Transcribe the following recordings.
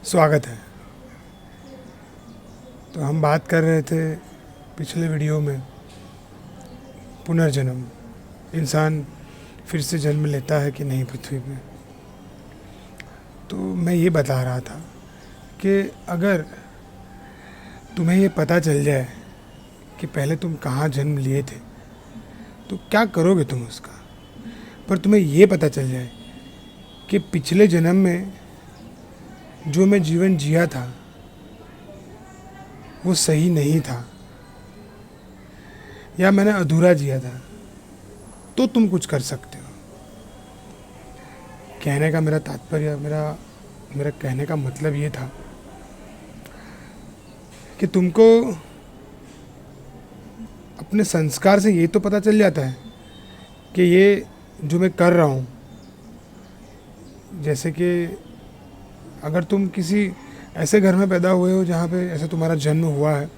स्वागत है। तो हम बात कर रहे थे पिछले वीडियो में पुनर्जन्म, इंसान फिर से जन्म लेता है कि नहीं पृथ्वी में। तो मैं ये बता रहा था कि अगर तुम्हें ये पता चल जाए कि पहले तुम कहाँ जन्म लिए थे तो क्या करोगे तुम उसका। पर तुम्हें ये पता चल जाए कि पिछले जन्म में जो मैं जीवन जिया था वो सही नहीं था या मैंने अधूरा जिया था, तो तुम कुछ कर सकते हो। कहने का मेरा तात्पर्य, मेरा कहने का मतलब ये था कि तुमको अपने संस्कार से ये तो पता चल जाता है कि ये जो मैं कर रहा हूँ, जैसे कि अगर तुम किसी ऐसे घर में पैदा हुए हो जहाँ पे ऐसा तुम्हारा जन्म हुआ है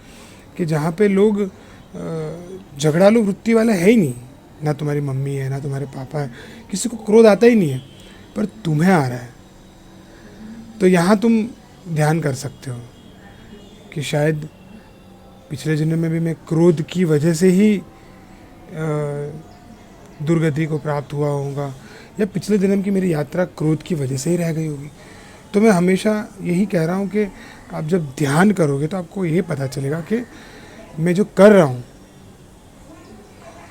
कि जहाँ पे लोग झगड़ालू वृत्ति वाले है ही नहीं, ना तुम्हारी मम्मी है ना तुम्हारे पापा है, किसी को क्रोध आता ही नहीं है, पर तुम्हें आ रहा है, तो यहाँ तुम ध्यान कर सकते हो कि शायद पिछले जन्म में भी मैं क्रोध की वजह से ही दुर्गति को प्राप्त हुआ होगा, या पिछले जन्म की मेरी यात्रा क्रोध की वजह से ही रह गई होगी। तो मैं हमेशा यही कह रहा हूँ कि आप जब ध्यान करोगे तो आपको ये पता चलेगा कि मैं जो कर रहा हूँ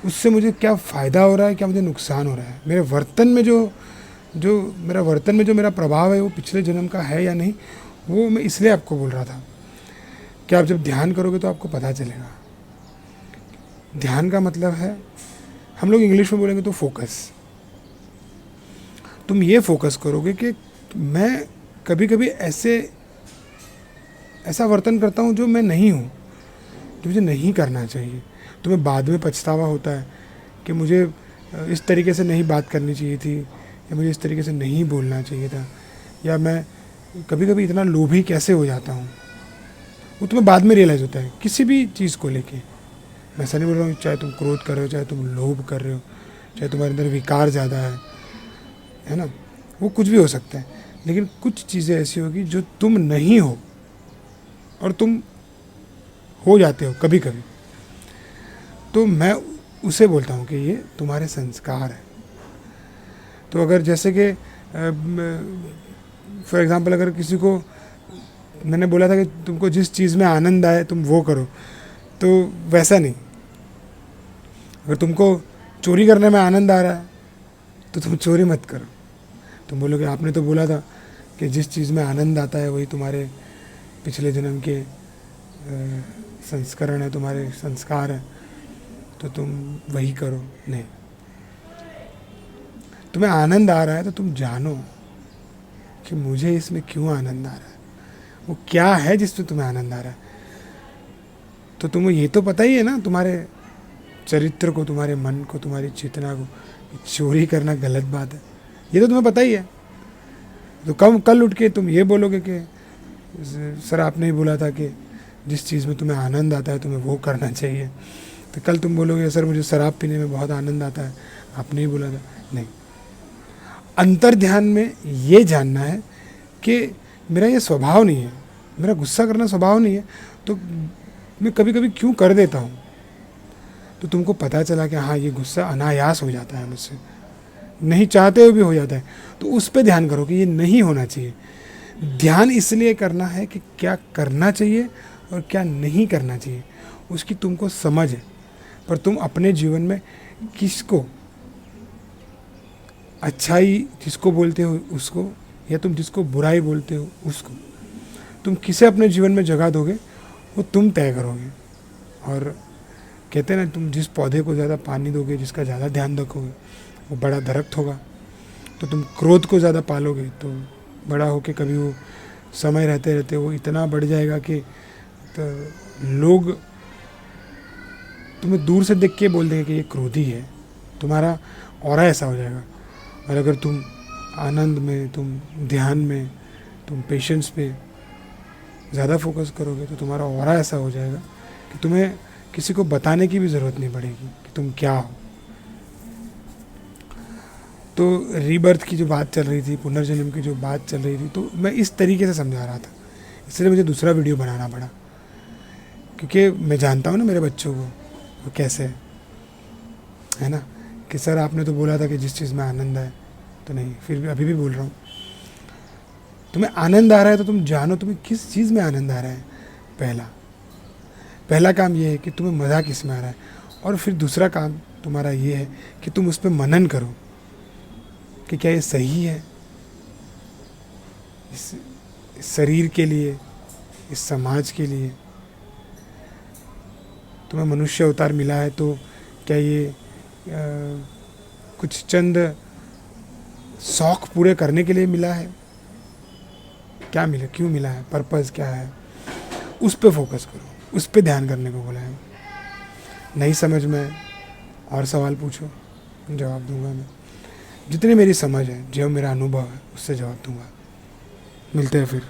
उससे मुझे क्या फ़ायदा हो रहा है, क्या मुझे नुकसान हो रहा है। मेरे वर्तन में जो मेरा प्रभाव है वो पिछले जन्म का है या नहीं, वो मैं इसलिए आपको बोल रहा था कि आप जब ध्यान करोगे तो आपको पता चलेगा। ध्यान का मतलब है, हम लोग इंग्लिश में बोलेंगे तो फोकस। तुम ये फोकस करोगे कि मैं कभी कभी ऐसा वर्तन करता हूँ जो मैं नहीं हूँ, जो मुझे नहीं करना चाहिए। तुम्हें बाद में पछतावा होता है कि मुझे इस तरीके से नहीं बात करनी चाहिए थी, या मुझे इस तरीके से नहीं बोलना चाहिए था, या मैं कभी कभी इतना लोभी कैसे हो जाता हूँ, वो तुम्हें बाद में रियलाइज़ होता है किसी भी चीज़ को लेके। मैं ऐसा नहीं बोल रहा हूँ चाहे तुम क्रोध कर रहे हो, चाहे तुम लोभ कर रहे हो, चाहे तुम्हारे अंदर विकार ज़्यादा है ना, वो कुछ भी हो सकता है, लेकिन कुछ चीज़ें ऐसी होगी जो तुम नहीं हो और तुम हो जाते हो कभी कभी। तो मैं उसे बोलता हूँ कि ये तुम्हारे संस्कार है। तो अगर जैसे कि फॉर एग्ज़ाम्पल अगर किसी को मैंने बोला था कि तुमको जिस चीज़ में आनंद आए तुम वो करो, तो वैसा नहीं। अगर तुमको चोरी करने में आनंद आ रहा है तो तुम चोरी मत करो। तुम बोलोगे आपने तो बोला था कि जिस चीज़ में आनंद आता है वही तुम्हारे पिछले जन्म के संस्करण है, तुम्हारे संस्कार है, तो तुम वही करो। नहीं, तुम्हें आनंद आ रहा है तो तुम जानो कि मुझे इसमें क्यों आनंद आ रहा है, वो क्या है जिसमें तुम्हें आनंद आ रहा है। तो तुम्हें ये तो पता ही है ना, तुम्हारे चरित्र को, तुम्हारे मन को, तुम्हारी चेतना को, चोरी करना गलत बात है, ये तो तुम्हें पता ही है। तो कल उठ के तुम ये बोलोगे कि सर आपने ही बोला था कि जिस चीज़ में तुम्हें आनंद आता है तुम्हें वो करना चाहिए, तो कल तुम बोलोगे सर मुझे शराब पीने में बहुत आनंद आता है, आपने ही बोला था। नहीं, अंतर ध्यान में ये जानना है कि मेरा ये स्वभाव नहीं है, मेरा गुस्सा करना स्वभाव नहीं है, तो मैं कभी कभी क्यों कर देता हूँ। तो तुमको पता चला कि हाँ ये गुस्सा अनायास हो जाता है मुझसे, नहीं चाहते हुए भी हो जाता है, तो उस पर ध्यान करो कि ये नहीं होना चाहिए। ध्यान इसलिए करना है कि क्या करना चाहिए और क्या नहीं करना चाहिए उसकी तुमको समझ है, पर तुम अपने जीवन में किसको अच्छाई जिसको बोलते हो उसको, या तुम जिसको बुराई बोलते हो उसको, तुम किसे अपने जीवन में जगह दोगे वो तुम तय करोगे। और कहते हैं ना, तुम जिस पौधे को ज़्यादा पानी दोगे, जिसका ज़्यादा ध्यान रखोगे वो बड़ा दरख्त होगा। तो तुम क्रोध को ज़्यादा पालोगे तो बड़ा होके कभी वो समय रहते रहते वो इतना बढ़ जाएगा कि तो लोग तुम्हें दूर से देख के बोल देंगे कि ये क्रोधी है, तुम्हारा ऑरा ऐसा हो जाएगा। और अगर तुम आनंद में, तुम ध्यान में, तुम पेशेंस पे ज़्यादा फोकस करोगे तो तुम्हारा ऑरा ऐसा हो जाएगा कि तुम्हें किसी को बताने की भी ज़रूरत नहीं पड़ेगी कि तुम क्या हो। तो रीबर्थ की जो बात चल रही थी, पुनर्जन्म की जो बात चल रही थी, तो मैं इस तरीके से समझा रहा था, इसलिए मुझे दूसरा वीडियो बनाना पड़ा, क्योंकि मैं जानता हूँ ना मेरे बच्चों को वो कैसे है ना, कि सर आपने तो बोला था कि जिस चीज़ में आनंद है, तो नहीं, फिर भी अभी भी बोल रहा हूँ, तुम्हें आनंद आ रहा है तो तुम जानो तुम्हें किस चीज़ में आनंद आ रहा है। पहला काम ये है कि तुम्हें मज़ा किस में आ रहा है, और फिर दूसरा काम तुम्हारा ये है कि तुम उस पर मनन करो कि क्या ये सही है इस शरीर के लिए, इस समाज के लिए। तुम्हें मनुष्य अवतार मिला है तो क्या ये कुछ चंद शौक पूरे करने के लिए मिला है, क्या मिला, क्यों मिला है, पर्पज़ क्या है, उस पे फोकस करो, उस पे ध्यान करने को बोला है। नहीं समझ में और सवाल पूछो, जवाब दूंगा मैं, जितनी मेरी समझ है, जो मेरा अनुभव है उससे जवाब दूंगा। मिलते हैं फिर।